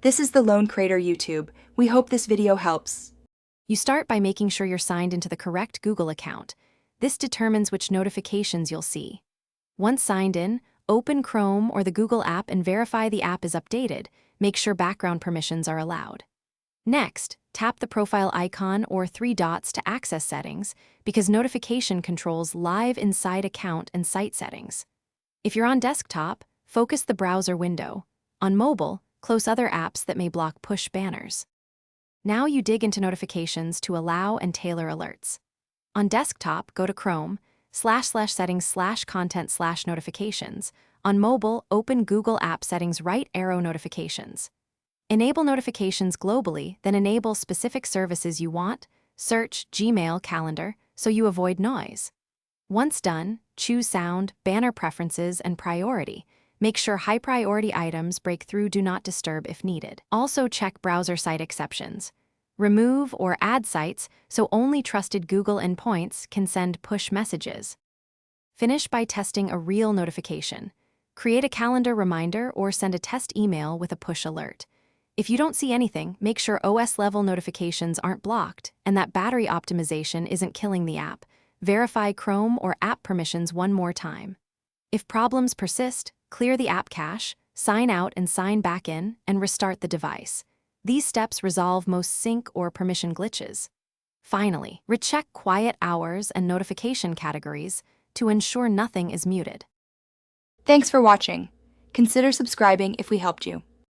This is the Lone Creator YouTube. We hope this video helps. You start by making sure you're signed into the correct Google account. This determines which notifications you'll see. Once signed in, open Chrome or the Google app and verify the app is updated. Make sure background permissions are allowed. Next, tap the profile icon or 3 dots to access settings because notification controls live inside account and site settings. If you're on desktop, focus the browser window. On mobile, close other apps that may block push banners. Now you dig into notifications to allow and tailor alerts. On desktop, go to Chrome, //settings/content/notifications. On mobile, open Google App Settings right arrow notifications. Enable notifications globally, then enable specific services you want, search, Gmail, calendar, so you avoid noise. Once done, choose sound, banner preferences, and priority. Make sure high-priority items break through Do Not Disturb if needed. Also check browser site exceptions. Remove or add sites so only trusted Google endpoints can send push messages. Finish by testing a real notification. Create a calendar reminder or send a test email with a push alert. If you don't see anything, make sure OS-level notifications aren't blocked and that battery optimization isn't killing the app. Verify Chrome or app permissions one more time. If problems persist, clear the app cache, sign out and sign back in, and restart the device. These steps resolve most sync or permission glitches. Finally, recheck quiet hours and notification categories to ensure nothing is muted. Thanks for watching. Consider subscribing if we helped you.